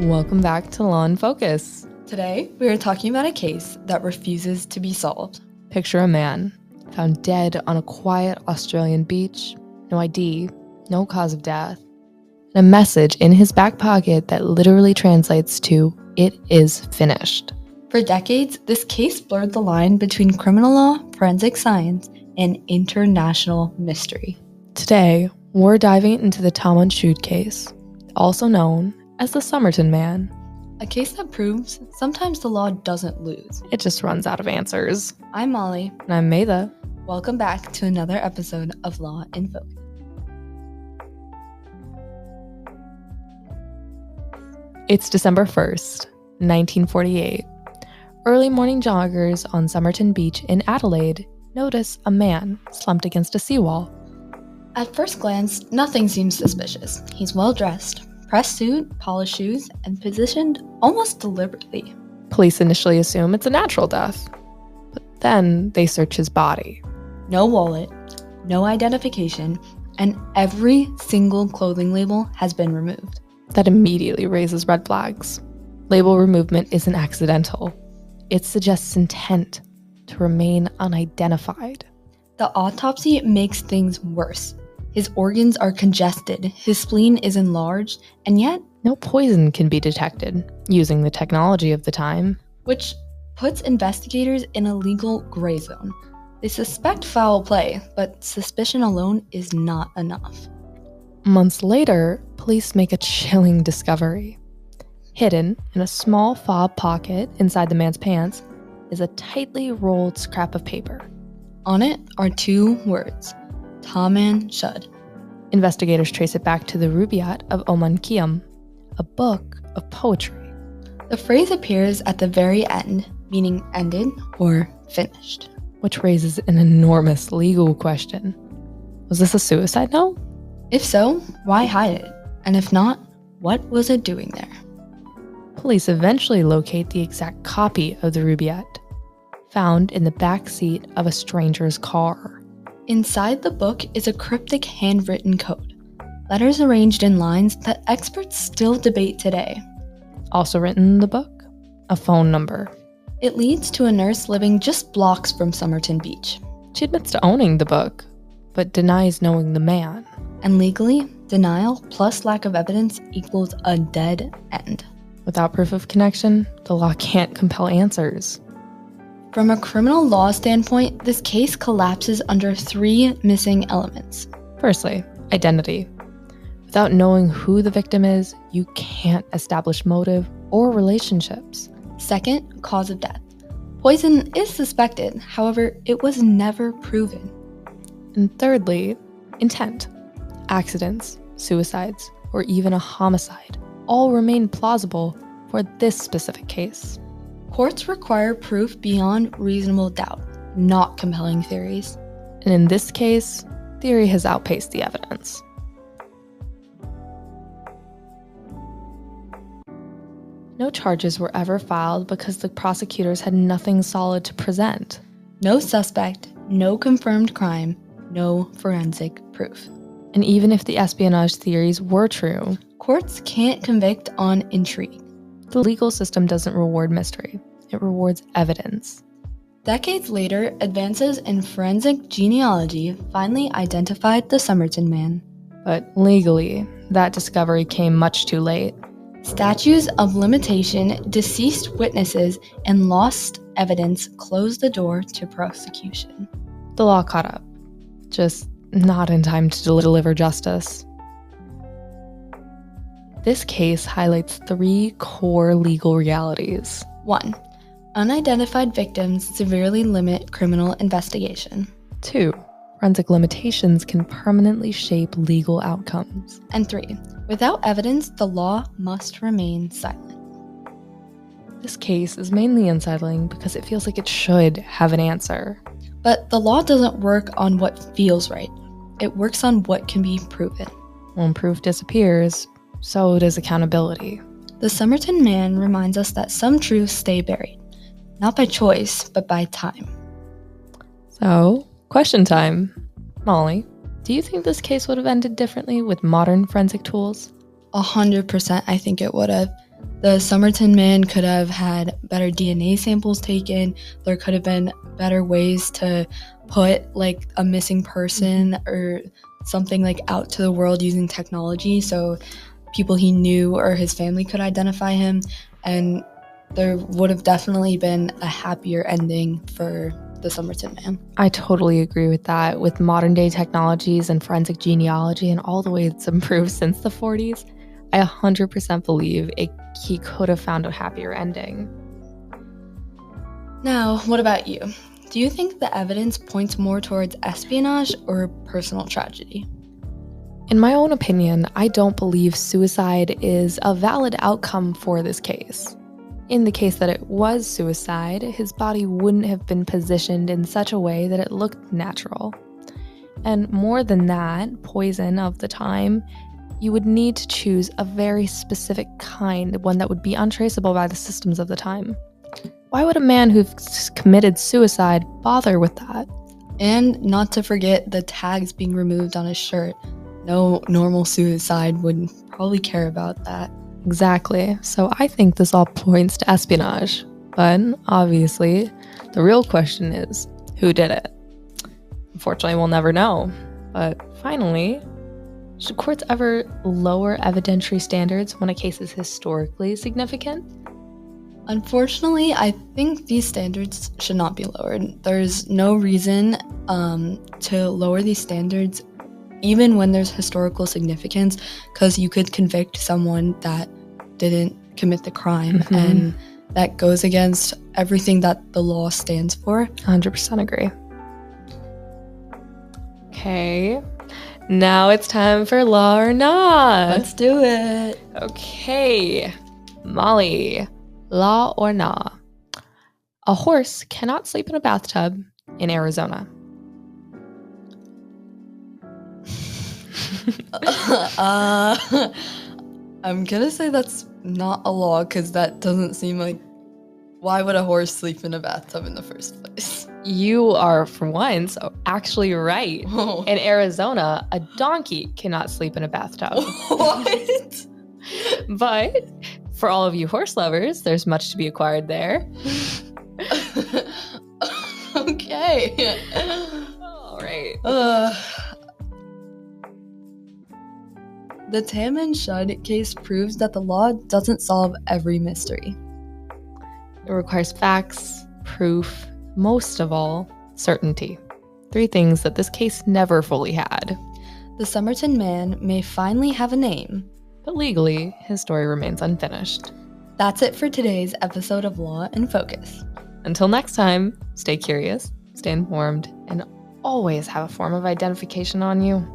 Welcome back to Law in Focus. Today, we are talking about a case that refuses to be solved. Picture a man found dead on a quiet Australian beach, no ID, no cause of death, and a message in his back pocket that literally translates to, "It is finished." For decades, this case blurred the line between criminal law, forensic science, and international mystery. Today, we're diving into the Tom Shoot case, also known as the Somerton Man. A case that proves sometimes the law doesn't lose. It just runs out of answers. I'm Molly. And I'm Maitha. Welcome back to another episode of Law in Focus. It's December 1st, 1948. Early morning joggers on Somerton Beach in Adelaide notice a man slumped against a seawall. At first glance, nothing seems suspicious. He's well dressed, pressed suit, polished shoes, and positioned almost deliberately. Police initially assume it's a natural death, but then they search his body. No wallet, no identification, and every single clothing label has been removed. That immediately raises red flags. Label removal isn't accidental. It suggests intent to remain unidentified. The autopsy makes things worse. His organs are congested, his spleen is enlarged, and yet no poison can be detected using the technology of the time, which puts investigators in a legal gray zone. They suspect foul play, but suspicion alone is not enough. Months later, police make a chilling discovery. Hidden in a small fob pocket inside the man's pants is a tightly rolled scrap of paper. On it are two words, Tom Shud. Investigators trace it back to the Rubaiyat of Oman Khayyam, a book of poetry. The phrase appears at the very end, meaning ended or finished. Which raises an enormous legal question. Was this a suicide note? If so, why hide it? And if not, what was it doing there? Police eventually locate the exact copy of the Rubaiyat, found in the back seat of a stranger's car. Inside the book is a cryptic handwritten code, letters arranged in lines that experts still debate today. Also written in the book, a phone number. It leads to a nurse living just blocks from Somerton Beach. She admits to owning the book, but denies knowing the man. And legally, denial plus lack of evidence equals a dead end. Without proof of connection, the law can't compel answers. From a criminal law standpoint, this case collapses under three missing elements. Firstly, identity. Without knowing who the victim is, you can't establish motive or relationships. Second, cause of death. Poison is suspected, however, it was never proven. And thirdly, intent. Accidents, suicides, or even a homicide all remain plausible for this specific case. Courts require proof beyond reasonable doubt, not compelling theories. And in this case, theory has outpaced the evidence. No charges were ever filed because the prosecutors had nothing solid to present. No suspect, no confirmed crime, no forensic proof. And even if the espionage theories were true, courts can't convict on intrigue. The legal system doesn't reward mystery. It rewards evidence. Decades later, advances in forensic genealogy finally identified the Somerton Man. But legally, that discovery came much too late. Statutes of limitation, deceased witnesses, and lost evidence closed the door to prosecution. The law caught up, just not in time to deliver justice. This case highlights three core legal realities. 1. Unidentified victims severely limit criminal investigation. 2. Forensic limitations can permanently shape legal outcomes. And 3. Without evidence, the law must remain silent. This case is mainly unsettling because it feels like it should have an answer. But the law doesn't work on what feels right. It works on what can be proven. When proof disappears, so does accountability. The Somerton Man reminds us that some truths stay buried, not by choice, but by time. So, question time. Molly, do you think this case would have ended differently with modern forensic tools? 100% I think it would have. The Somerton man could have had better DNA samples taken. There could have been better ways to put like a missing person or something like out to the world using technology so people he knew or his family could identify him, and there would have definitely been a happier ending for the Somerton man. I totally agree with that. With modern day technologies and forensic genealogy and all the way it's improved since the 40s, I 100% believe he could have found a happier ending. Now, what about you? Do you think the evidence points more towards espionage or personal tragedy? In my own opinion, I don't believe suicide is a valid outcome for this case. In the case that it was suicide, his body wouldn't have been positioned in such a way that it looked natural. And more than that, poison of the time, you would need to choose a very specific kind, one that would be untraceable by the systems of the time. Why would a man who's committed suicide bother with that? And not to forget the tags being removed on his shirt. No normal suicide would probably care about that. Exactly. So I think this all points to espionage. But obviously, the real question is, who did it? Unfortunately, we'll never know. But finally, should courts ever lower evidentiary standards when a case is historically significant? Unfortunately, I think these standards should not be lowered. There's no reason to lower these standards even when there's historical significance, because you could convict someone that didn't commit the crime, and that goes against everything that the law stands for. 100% agree. Okay, now it's time for law or not. Let's do it. Okay, Molly, law or nah? A horse cannot sleep in a bathtub in Arizona. I'm gonna say that's not a law, because that doesn't seem like, why would a horse sleep in a bathtub in the first place? You are, for once, actually right. Oh. In Arizona, a donkey cannot sleep in a bathtub. What? But for all of you horse lovers, there's much to be acquired there. Okay. All right. The Tam and Shud case proves that the law doesn't solve every mystery. It requires facts, proof, most of all, certainty. 3 things that this case never fully had. The Somerton man may finally have a name, but legally, his story remains unfinished. That's it for today's episode of Law in Focus. Until next time, stay curious, stay informed, and always have a form of identification on you.